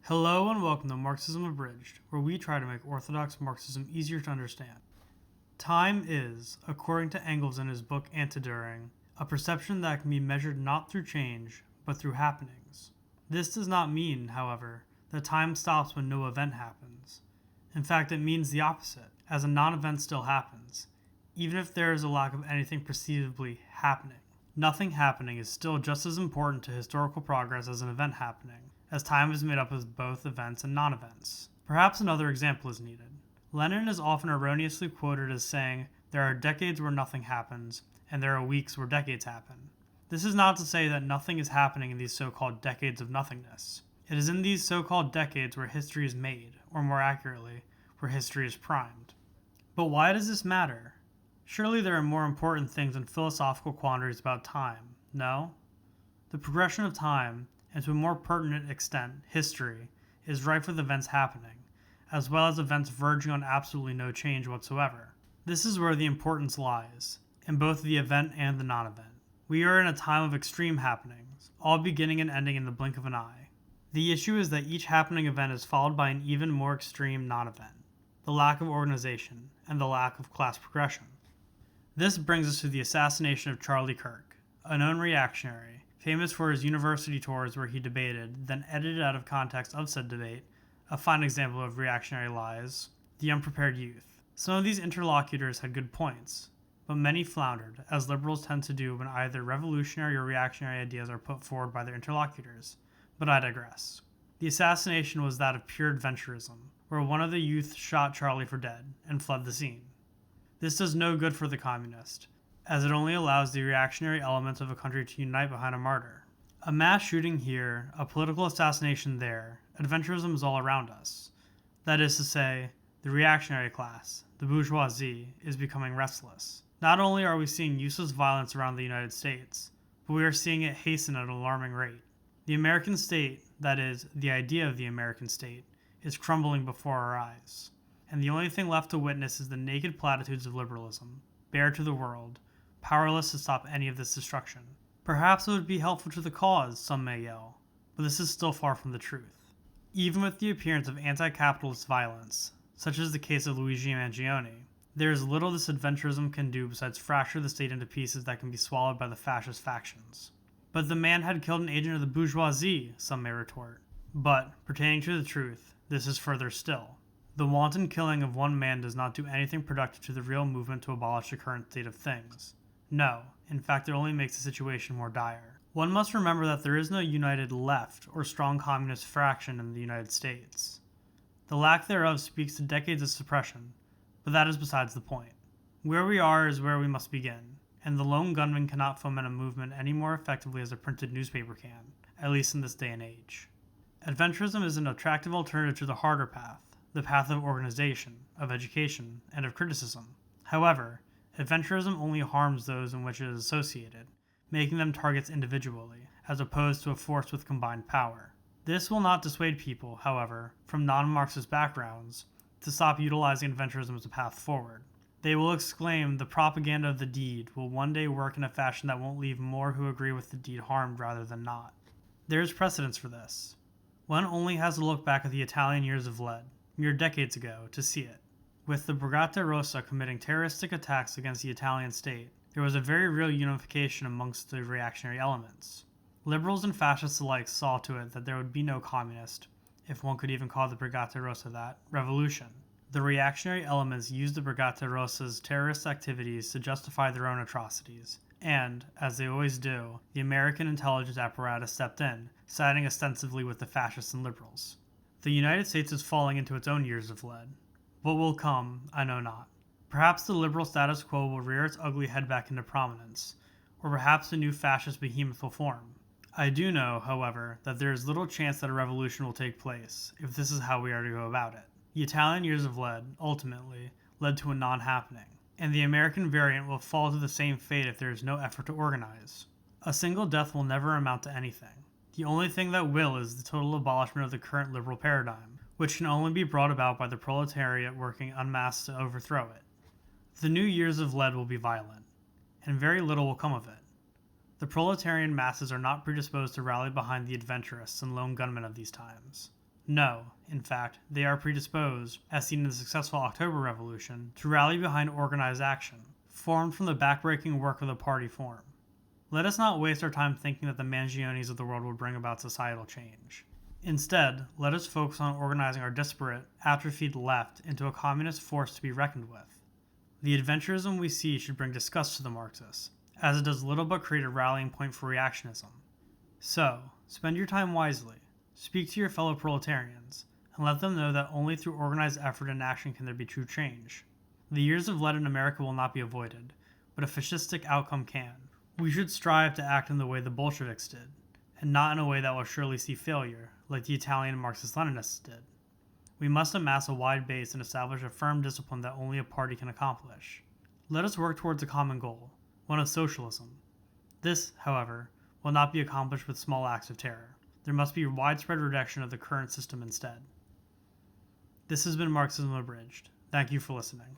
Hello and welcome to Marxism Abridged, where we try to make orthodox Marxism easier to understand. Time is, according to Engels in his book Antiduring, a perception that can be measured not through change, but through happenings. This does not mean, however, that time stops when no event happens. In fact, it means the opposite, as a non-event still happens, even if there is a lack of anything perceivably happening. Nothing happening is still just as important to historical progress as an event happening, as time is made up of both events and non-events. Perhaps another example is needed. Lenin is often erroneously quoted as saying, "There are decades where nothing happens, and there are weeks where decades happen." This is not to say that nothing is happening in these so-called decades of nothingness. It is in these so-called decades where history is made, or more accurately, where history is primed. But why does this matter? Surely there are more important things than philosophical quandaries about time, no? The progression of time, and to a more pertinent extent, history, is rife with events happening, as well as events verging on absolutely no change whatsoever. This is where the importance lies, in both the event and the non-event. We are in a time of extreme happenings, all beginning and ending in the blink of an eye. The issue is that each happening event is followed by an even more extreme non-event, the lack of organization, and the lack of class progression. This brings us to the assassination of Charlie Kirk, a known reactionary, famous for his university tours where he debated, then edited out of context of said debate, a fine example of reactionary lies, the unprepared youth. Some of these interlocutors had good points, but many floundered, as liberals tend to do when either revolutionary or reactionary ideas are put forward by their interlocutors. But I digress. The assassination was that of pure adventurism, where one of the youth shot Charlie for dead and fled the scene. This does no good for the communist, as it only allows the reactionary elements of a country to unite behind a martyr. A mass shooting here, a political assassination there, adventurism is all around us. That is to say, the reactionary class, the bourgeoisie, is becoming restless. Not only are we seeing useless violence around the United States, but we are seeing it hasten at an alarming rate. The American state, that is, the idea of the American state, is crumbling before our eyes. And the only thing left to witness is the naked platitudes of liberalism, bare to the world, powerless to stop any of this destruction. Perhaps it would be helpful to the cause, some may yell, but this is still far from the truth. Even with the appearance of anti-capitalist violence, such as the case of Luigi Mangione, there is little this adventurism can do besides fracture the state into pieces that can be swallowed by the fascist factions. But the man had killed an agent of the bourgeoisie, some may retort. But, pertaining to the truth, this is further still. The wanton killing of one man does not do anything productive to the real movement to abolish the current state of things. No, in fact it only makes the situation more dire. One must remember that there is no united left or strong communist fraction in the United States. The lack thereof speaks to decades of suppression, but that is besides the point. Where we are is where we must begin, and the lone gunman cannot foment a movement any more effectively as a printed newspaper can, at least in this day and age. Adventurism is an attractive alternative to the harder path, the path of organization, of education, and of criticism. However, adventurism only harms those in which it is associated, making them targets individually, as opposed to a force with combined power. This will not dissuade people, however, from non-Marxist backgrounds, to stop utilizing adventurism as a path forward. They will exclaim the propaganda of the deed will one day work in a fashion that won't leave more who agree with the deed harmed rather than not. There is precedence for this. One only has to look back at the Italian years of lead, mere decades ago, to see it. With the Brigate Rossa committing terroristic attacks against the Italian state, there was a very real unification amongst the reactionary elements. Liberals and fascists alike saw to it that there would be no communist, if one could even call the Brigate Rossa that, revolution. The reactionary elements used the Brigate Rossa's terrorist activities to justify their own atrocities, and, as they always do, the American intelligence apparatus stepped in, siding ostensibly with the fascists and liberals. The United States is falling into its own years of lead. What will come, I know not. Perhaps the liberal status quo will rear its ugly head back into prominence, or perhaps a new fascist behemoth will form. I do know, however, that there is little chance that a revolution will take place, if this is how we are to go about it. The Italian years of lead, ultimately, led to a non-happening, and the American variant will fall to the same fate if there is no effort to organize. A single death will never amount to anything. The only thing that will is the total abolishment of the current liberal paradigm, which can only be brought about by the proletariat working en masse to overthrow it. The new years of lead will be violent, and very little will come of it. The proletarian masses are not predisposed to rally behind the adventurists and lone gunmen of these times. No, in fact, they are predisposed, as seen in the successful October Revolution, to rally behind organized action, formed from the backbreaking work of the party form. Let us not waste our time thinking that the Mangionis of the world will bring about societal change. Instead, let us focus on organizing our disparate, atrophied left into a communist force to be reckoned with. The adventurism we see should bring disgust to the Marxists, as it does little but create a rallying point for reactionism. So, spend your time wisely, speak to your fellow proletarians, and let them know that only through organized effort and action can there be true change. The years of lead in America will not be avoided, but a fascistic outcome can. We should strive to act in the way the Bolsheviks did, and not in a way that will surely see failure, like the Italian Marxist-Leninists did. We must amass a wide base and establish a firm discipline that only a party can accomplish. Let us work towards a common goal, one of socialism. This, however, will not be accomplished with small acts of terror. There must be widespread rejection of the current system instead. This has been Marxism Abridged. Thank you for listening.